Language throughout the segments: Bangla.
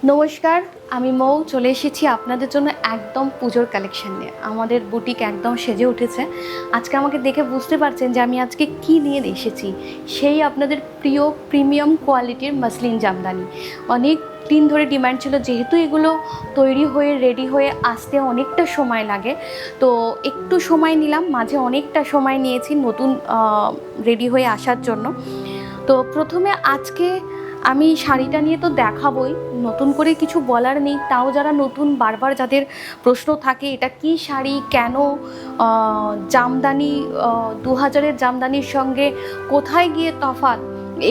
নমস্কার, আমি মৌ চলে এসেছি আপনাদের জন্য একদম পুজোর কালেকশন নিয়ে। আমাদের বুটিক একদম সেজে উঠেছে। আজকে আমাকে দেখে বুঝতে পারছেন যে আমি আজকে কি নিয়ে এসেছি। সেই আপনাদের প্রিয় প্রিমিয়াম কোয়ালিটির মাসলিন জামদানি। অনেক দিন ধরে ডিমান্ড ছিল, যেহেতু এগুলো তৈরি হয়ে রেডি হয়ে আসতে অনেকটা সময় লাগে, তো একটু সময় নিলাম, মাঝে অনেকটা সময় নিয়েছি নতুন রেডি হয়ে আসার জন্য। তো প্রথমে আজকে আমি শাড়িটা নিয়ে তো দেখাবই, নতুন করে কিছু বলার নেই। তাও যারা নতুন, বারবার যাদের প্রশ্ন থাকে এটা কি শাড়ি, কেন জামদানি 2000-এর জামদানির সঙ্গে কোথায় গিয়ে তফাৎ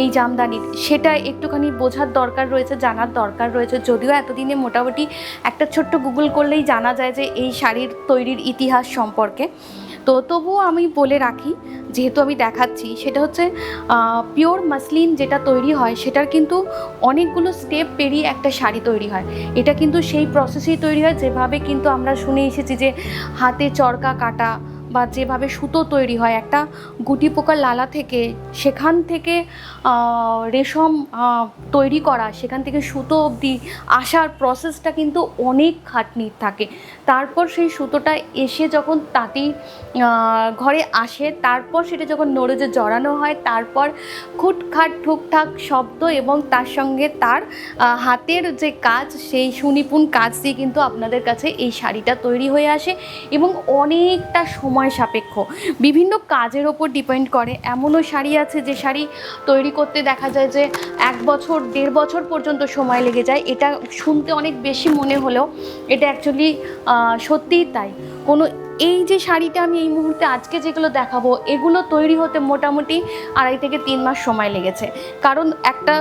এই জামদানির, সেটা একটুখানি বোঝার দরকার রয়েছে, জানার দরকার রয়েছে। যদিও এতদিনে মোটামুটি একটা ছোট্ট গুগল করলেই জানা যায় যে এই শাড়ির তৈরির ইতিহাস সম্পর্কে। তো তবুও আমি বলে রাখি, যেহেতু আমি দেখাচ্ছি, সেটা হচ্ছে পিওর মাসলিন যেটা তৈরি হয় সেটার কিন্তু অনেকগুলো স্টেপ পেরিয়ে একটা শাড়ি তৈরি হয়। এটা কিন্তু সেই প্রসেসেই তৈরি হয় যেভাবে কিন্তু আমরা শুনে এসেছি যে হাতে চরকা কাটা, বা যেভাবে সুতো তৈরি হয় একটা গুটি পোকার লালা থেকে, সেখান থেকে রেশম তৈরি করা, সেখান থেকে সুতো অবধি আসার প্রসেসটা কিন্তু অনেক খাটনির থাকে। তারপর সেই সুতোটা এসে যখন তাঁতি ঘরে আসে, তারপর সেটা যখন নড়েজে জড়ানো হয়, তারপর খুটখাট ঠুকঠাক শব্দ এবং তার সঙ্গে তার হাতের যে কাজ, সেই সুনিপুণ কাজ দিয়ে কিন্তু আপনাদের কাছে এই শাড়িটা তৈরি হয়ে আসে এবং অনেকটা সময় সাপেক্ষ, বিভিন্ন কাজের ওপর ডিপেন্ড করে। এমনও শাড়ি আছে যে শাড়ি তৈরি করতে দেখা যায় যে 1 বছর 1.5 বছর পর্যন্ত সময় লেগে যায়। এটা শুনতে অনেক বেশি মনে হলেও এটা অ্যাকচুয়ালি সত্যিই তাই। এই যে শাড়িটা আমি এই মুহূর্তে আজকে যেগুলো দেখাবো, এগুলো তৈরি হতে মোটামুটি 2.5 থেকে 3 মাস সময় লেগেছে। কারণ একটা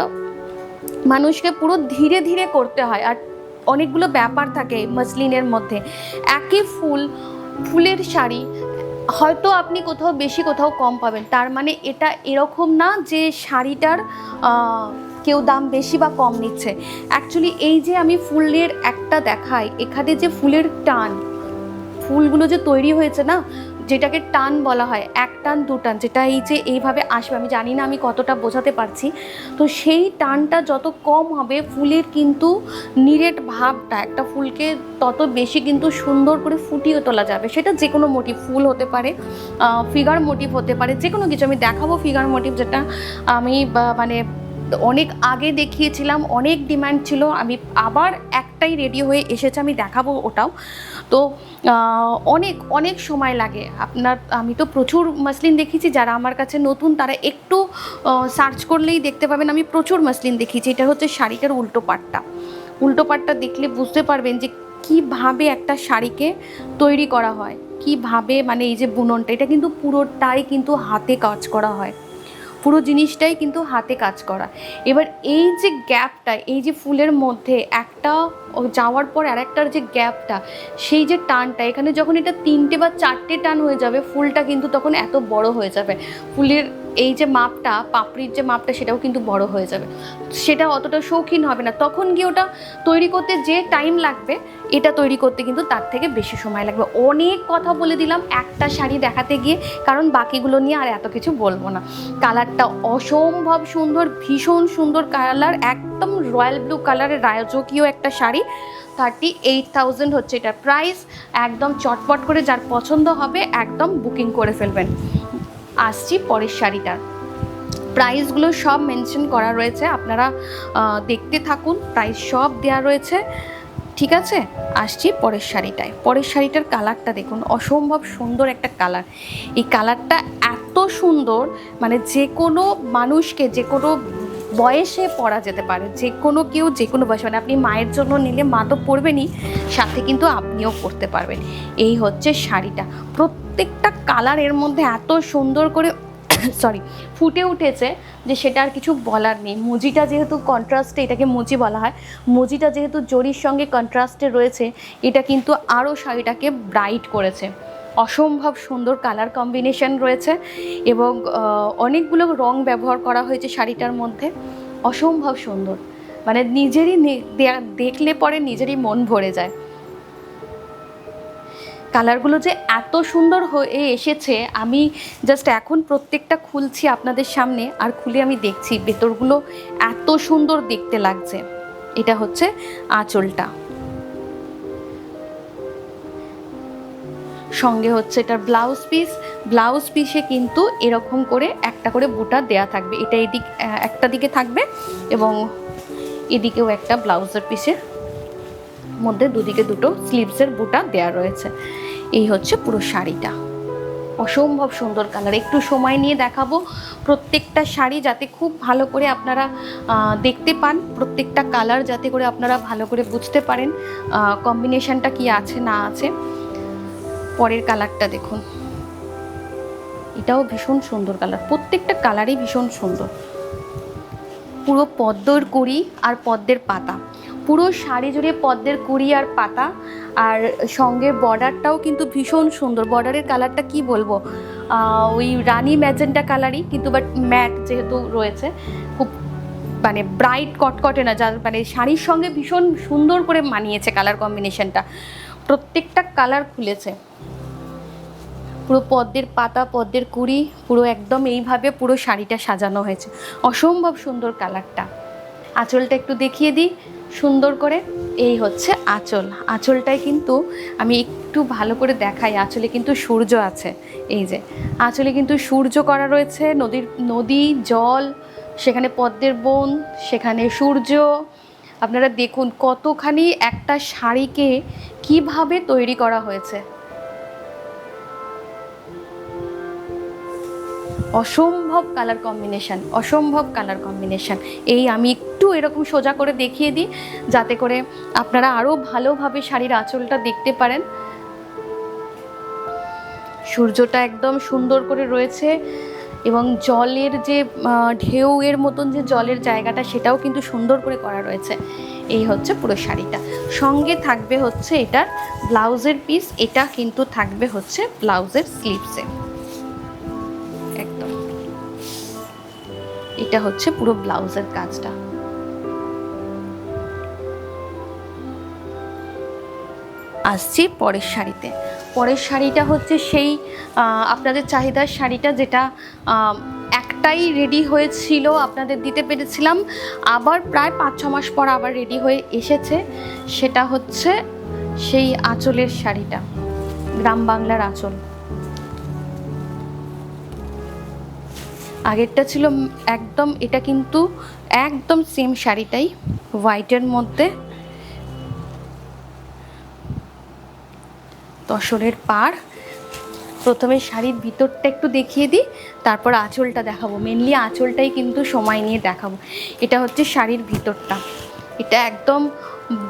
মানুষকে পুরো ধীরে ধীরে করতে হয়, আর অনেকগুলো ব্যাপার থাকে মসলিনের মধ্যে। একই ফুলের শাড়ি হয়তো আপনি কোথাও বেশি কোথাও কম পাবেন, তার মানে এটা এরকম না যে শাড়িটার কেউ দাম বেশি বা কম নিচ্ছে। অ্যাকচুয়ালি এই যে আমি ফুলের একটা দেখাই, এখানে যে ফুলের টান, ফুলগুলো যে তৈরি হয়েছে না, যেটাকে টান বলা হয়, 1 টান 2 টান, যেটা এই যে এইভাবে আসবে, আমি জানি না আমি কতটা বোঝাতে পারছি। তো সেই টানটা যত কম হবে, ফুলের কিন্তু নিরেট ভাবটা, একটা ফুলকে তত বেশি কিন্তু সুন্দর করে ফুটিয়ে তোলা যাবে। সেটা যে কোনো মোটিভ, ফুল হতে পারে, ফিগার মোটিভ হতে পারে, যে কোনো কিছু। আমি দেখাবো ফিগার মোটিভ, যেটা আমি মানে অনেক আগে দেখিয়েছিলাম, অনেক ডিমান্ড ছিল, আমি আবার একটাই রেডি হয়ে এসেছে, আমি দেখাবো ওটাও। তো অনেক অনেক সময় লাগে আপনার। আমি তো প্রচুর মাসলিন দেখিয়েছি, যারা আমার কাছে নতুন তারা একটু সার্চ করলেই দেখতে পাবেন আমি প্রচুর মাসলিন দেখিয়েছি। এটা হচ্ছে শাড়িটার উল্টো পাটটা দেখলে বুঝতে পারবেন যে কীভাবে একটা শাড়িকে তৈরি করা হয়, কীভাবে, মানে এই যে বুননটা, এটা কিন্তু পুরোটাই কিন্তু হাতে কাজ করা হয়, পুরো জিনিসটাই কিন্তু হাতে কাজ করা। এবার এই যে গ্যাপটা, এই যে ফুলের মধ্যে একটা যাওয়ার পর আরেকটার যে গ্যাপটা, সেই যে টানটা, এখানে যখন এটা 3টে বা 4টে টান হয়ে যাবে, ফুলটা কিন্তু তখন এত বড় হয়ে যাবে। ফুলের এই যে মাপটা, পাপড়ির যে মাপটা, সেটাও কিন্তু বড় হয়ে যাবে। সেটা অতটা শৌখিন হবে না, তখন গিয়ে ওটা তৈরি করতে যে টাইম লাগবে, এটা তৈরি করতে কিন্তু তার থেকে বেশি সময় লাগবে। অনেক কথা বলে দিলাম একটা শাড়ি দেখাতে গিয়ে, কারণ বাকিগুলো নিয়ে আর এত কিছু বলবো না। কালারটা অসম্ভব সুন্দর, ভীষণ সুন্দর কালার, একদম রয়্যাল ব্লু কালারের রাজকীয় একটা শাড়ি। 38,000 হচ্ছে এটার প্রাইস। একদম চটপট করে যার পছন্দ হবে একদম বুকিং করে ফেলবেন। আসছি পরের শাড়িটার, প্রাইসগুলো সব মেনশন করা রয়েছে, আপনারা দেখতে থাকুন, প্রাইস সব দেওয়া রয়েছে, ঠিক আছে। আসছি পরের শাড়িটায়। পরের শাড়িটার কালারটা দেখুন, অসম্ভব সুন্দর একটা কালার। এই কালারটা এত সুন্দর, মানে যে কোনো মানুষকে যে কোনো বয়সে পরা যেতে পারে, যে কোনো কেউ যে কোনো বয়সে, মানে আপনি মায়ের জন্য নিলে মা তো পরবেনই, সাথে কিন্তু আপনিও পরতে পারবেন। এই হচ্ছে শাড়িটা, প্রত্যেকটা কালার এর মধ্যে এত সুন্দর করে ফুটে উঠেছে যে সেটা আর কিছু বলার নেই। মুজিটা যেহেতু কন্ট্রাস্টে, এটাকে মুজি বলা হয়, মুজিটা যেহেতু জরির সঙ্গে কন্ট্রাস্টে রয়েছে, এটা কিন্তু আরও শাড়িটাকে ব্রাইট করেছে। অসম্ভব সুন্দর কালার কম্বিনেশন রয়েছে এবং অনেকগুলো রং ব্যবহার করা হয়েছে শাড়িটার মধ্যে, অসম্ভব সুন্দর, মানে নিজেরই দেখলে পরে নিজেরই মন ভরে যায়। কালারগুলো যে এত সুন্দর হয়ে এসেছে, আমি জাস্ট এখন প্রত্যেকটা খুলছি আপনাদের সামনে, আর খুলে আমি দেখছি ভেতরগুলো এত সুন্দর দেখতে লাগছে। এটা হচ্ছে আঁচলটা, সঙ্গে হচ্ছে এটার ব্লাউজ পিসে কিন্তু এরকম করে একটা করে বুটা দেয়া থাকবে। এটা এদিক একটা দিকে থাকবে এবং এদিকেও একটা ব্লাউজের পিসের মধ্যে দুদিকে দুটো স্লিভসের বুটা দেয়া রয়েছে। এই হচ্ছে পুরো শাড়িটা, অসম্ভব সুন্দর কালার। একটু সময় নিয়ে দেখাবো প্রত্যেকটা শাড়ি, যাতে খুব ভালো করে আপনারা দেখতে পান, প্রত্যেকটা কালার যাতে করে আপনারা ভালো করে বুঝতে পারেন কম্বিনেশনটা কি আছে না আছে। পরের কালারটা দেখুন, এটাও ভীষণ সুন্দর কালার, প্রত্যেকটা কালারই ভীষণ সুন্দর। পুরো পদ্মের কুড়ি আর পদ্মের পাতা, পুরো শাড়ি জুড়ে পদ্মের কুড়ি আর পাতা, আর সঙ্গে বর্ডারটাও কিন্তু ভীষণ সুন্দর। বর্ডারের কালারটা কি বলবো, ওই রানি ম্যাজেন্টা কালারই, কিন্তু বাট ম্যাট যেহেতু রয়েছে, খুব মানে ব্রাইট কটকটে না, যার মানে শাড়ির সঙ্গে ভীষণ সুন্দর করে মানিয়েছে কালার কম্বিনেশনটা। প্রত্যেকটা কালার খুলেছে, পুরো পদ্মের পাতা পদ্মের কুড়ি, পুরো একদম এইভাবে পুরো শাড়িটা সাজানো হয়েছে, অসম্ভব সুন্দর কালারটা। আঁচলটা একটু দেখিয়ে দিই সুন্দর করে। এই হচ্ছে আঁচল, আঁচলটায় কিন্তু আমি একটু ভালো করে দেখাই, আঁচলে কিন্তু সূর্য আছে। এই যে আঁচলে কিন্তু সূর্য করা রয়েছে, নদী জল, সেখানে পদ্মের বন, সেখানে সূর্য। আপনারা দেখুন কতখানি একটা শাড়িকে কিভাবে তৈরি করা হয়েছে, অসম্ভব কালার কম্বিনেশান, অসম্ভব কালার কম্বিনেশান। এই আমি একটু এরকম সোজা করে দেখিয়ে দিই যাতে করে আপনারা আরও ভালোভাবে শাড়ির আঁচলটা দেখতে পারেন। সূর্যটা একদম সুন্দর করে রয়েছে এবং জলের যে ঢেউয়ের মতন যে জলের জায়গাটা, সেটাও কিন্তু সুন্দর করে করা রয়েছে। এই হচ্ছে পুরো শাড়িটা, সঙ্গে থাকবে হচ্ছে এটার ব্লাউজের পিস, এটা কিন্তু থাকবে হচ্ছে ব্লাউজের স্লিভসে। একদম এটা হচ্ছে পুরো ব্লাউজের কাজটা। আসছি পরের শাড়িতে। পরের শাড়িটা হচ্ছে সেই আপনাদের চাহিদার শাড়িটা, যেটা একটাই রেডি হয়েছিল, আপনাদের দিতে পেরেছিলাম, আবার প্রায় 5-6 মাস পর আবার রেডি হয়ে এসেছে। সেটা হচ্ছে সেই আঁচলের শাড়িটা, গ্রাম বাংলার আঁচল। আগেরটা ছিল একদম, এটা কিন্তু একদম সেম শাড়িটাই, হোয়াইটের মধ্যে, তসরের পাড়। প্রথমে শাড়ির ভিতরটা একটু দেখিয়ে দিই, তারপর আঁচলটা দেখাবো। মেনলি আঁচলটাই কিন্তু সময় নিয়ে দেখাবো। এটা হচ্ছে শাড়ির ভিতরটা, এটা একদম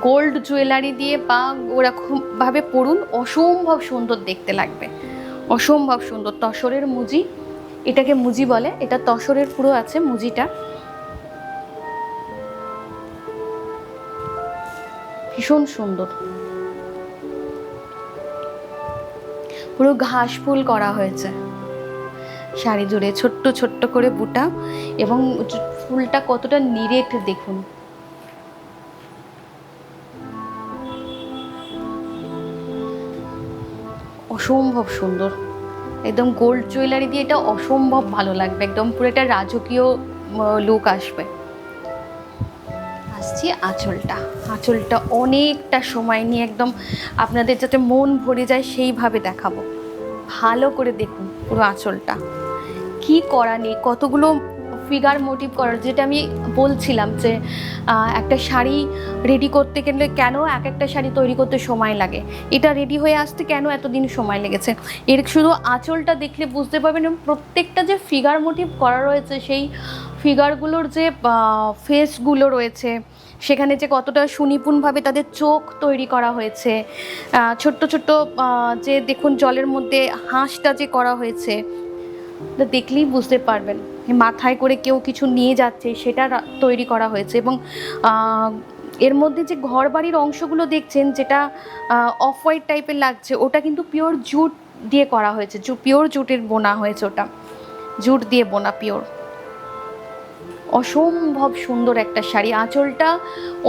গোল্ড জুয়েলারি দিয়ে বা ওরকমভাবে পরুন, অসম্ভব সুন্দর দেখতে লাগবে, অসম্ভব সুন্দর। তসরের মুজি, এটাকে মুজি বলে, এটা তসরের পুরো আছে মুজিটা, ভীষণ সুন্দর। পুরো ঘাস ফুল করা হয়েছে শাড়ি জুড়ে, ছোট্ট ছোট্ট করে বুটা, এবং ফুলটা কতটা নিরেট দেখুন। অসম্ভব সুন্দর, একদম গোল্ড জুয়েলারি দিয়ে এটা অসম্ভব ভালো লাগবে, একদম পুরো একটা রাজকীয় লুক আসবে। আসছি আঁচলটা, আঁচলটা অনেকটা সময় নিয়ে একদম আপনাদের যাতে মন ভরে যায় সেইভাবে দেখাবো। ভালো করে দেখুন পুরো আঁচলটা, কি করা নেই, কতগুলো ফিগার মোটিভ করার, যেটা আমি বলছিলাম যে একটা শাড়ি রেডি করতে গেলে কেন এক একটা শাড়ি তৈরি করতে সময় লাগে, এটা রেডি হয়ে আসতে কেন এতদিন সময় লেগেছে, এর শুধু আঁচলটা দেখলে বুঝতে পারবেন। এবং প্রত্যেকটা যে ফিগার মোটিভ করা রয়েছে, সেই ফিগারগুলোর যে ফেসগুলো রয়েছে, সেখানে যে কতটা সুনিপুণভাবে তাদের চোখ তৈরি করা হয়েছে, ছোট্ট ছোট্ট যে দেখুন জলের মধ্যে হাঁসটা যে করা হয়েছে, দেখলেই বুঝতে পারবেন। মাথায় করে কেউ কিছু নিয়ে যাচ্ছে, সেটা তৈরি করা হয়েছে। এবং এর মধ্যে যে ঘর বাড়ির অংশগুলো দেখছেন, যেটা অফ হোয়াইট টাইপের লাগছে, ওটা কিন্তু পিওর জুট দিয়ে করা হয়েছে, পিওর জুটের বোনা হয়েছে, ওটা জুট দিয়ে বোনা পিওর। অসম্ভব সুন্দর একটা শাড়ি। আঁচলটা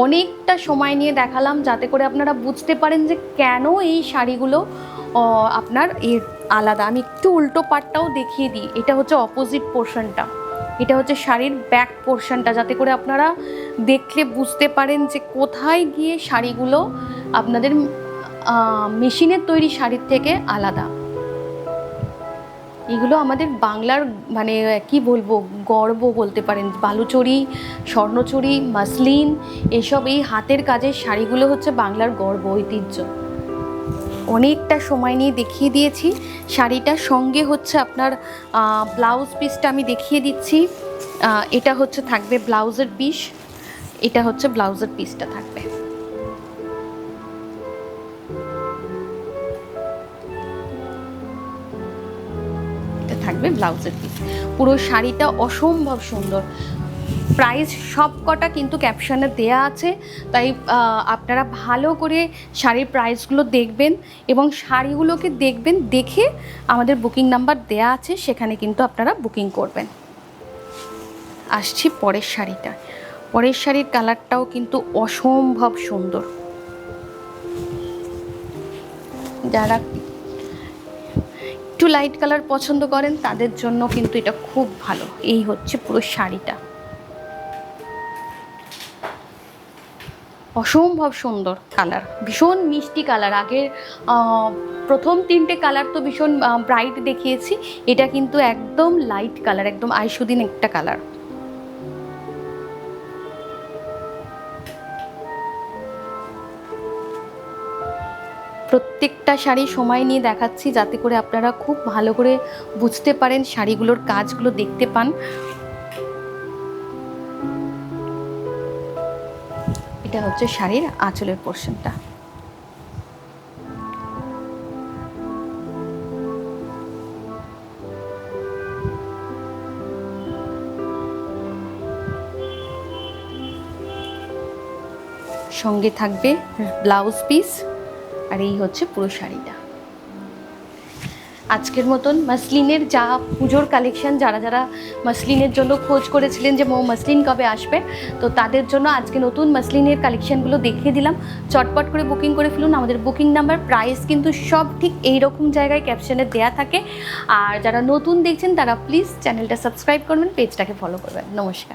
অনেকটা সময় নিয়ে দেখালাম যাতে করে আপনারা বুঝতে পারেন যে কেন এই শাড়িগুলো আপনার এর আলাদা। আমি একটু উল্টো পাটটাও দেখিয়ে দিই, এটা হচ্ছে অপোজিট পোর্শনটা, এটা হচ্ছে শাড়ির ব্যাক পোর্শনটা, যাতে করে আপনারা দেখলে বুঝতে পারেন যে কোথায় গিয়ে শাড়িগুলো আপনাদের মেশিনের তৈরি শাড়ির থেকে আলাদা। এগুলো আমাদের বাংলার মানে কি বলবো, গর্ব বলতে পারেন। বালুচরী, স্বর্ণচরী, মাসলিন, এসব এই হাতের কাজের শাড়িগুলো হচ্ছে বাংলার গর্ব, ঐতিহ্য। অনেকটা সময় নিয়ে দেখিয়ে দিয়েছি। শাড়িটার সঙ্গে হচ্ছে আপনার ব্লাউজ পিসটা আমি দেখিয়ে দিচ্ছি। এটা হচ্ছে থাকবে ব্লাউজের পিস, এটা হচ্ছে ব্লাউজের পিসটা থাকবে। থাকবে ব্লাউজের পিস। পুরো শাড়িটা অসম্ভব সুন্দর। প্রাইস সব কটা কিন্তু ক্যাপশনে দেয়া আছে, তাই আপনারা ভালো করে শাড়ির প্রাইসগুলো দেখবেন এবং শাড়িগুলোকে দেখবেন, দেখে আমাদের বুকিং নাম্বার দেয়া আছে, সেখানে কিন্তু আপনারা বুকিং করবেন। আসছি পরের শাড়িটা। পরের শাড়ির কালারটাও কিন্তু অসম্ভব সুন্দর। যারা একটু লাইট কালার পছন্দ করেন তাদের জন্য কিন্তু এটা খুব ভালো। এই হচ্ছে পুরো শাড়িটা, অসম্ভব সুন্দর কালার, ভীষণ মিষ্টি কালার। আগের প্রথম তিনটে কালার তো ভীষণ ব্রাইট দেখিয়েছি, এটা কিন্তু একদম লাইট কালার, একদম আইসুদিন একটা কালার। প্রত্যেকটা শাড়ি সময় নিয়ে দেখাচ্ছি, যাতে করে আপনারা খুব ভালো করে বুঝতে পারেন, শাড়িগুলোর কাজগুলো দেখতে পান। এটা হচ্ছে শাড়ির আঁচলের পোর্শনটা। সঙ্গে থাকবে ব্লাউজ পিস, আর এই হচ্ছে পুরো শাড়িটা। আজকের মতন মাসলিনের যা পুজোর কালেকশন, যারা যারা মাসলিনের জন্য খোঁজ করেছিলেন যে মাসলিন কবে আসবে, তো তাদের জন্য আজকে নতুন মাসলিনের কালেকশানগুলো দেখিয়ে দিলাম। চটপট করে বুকিং করে ফেলুন। আমাদের বুকিং নাম্বার, প্রাইস কিন্তু সব ঠিক এই রকম জায়গায় ক্যাপশনে দেয়া থাকে। আর যারা নতুন দেখছেন তারা প্লিজ চ্যানেলটা সাবস্ক্রাইব করবেন, পেজটাকে ফলো করবেন। নমস্কার।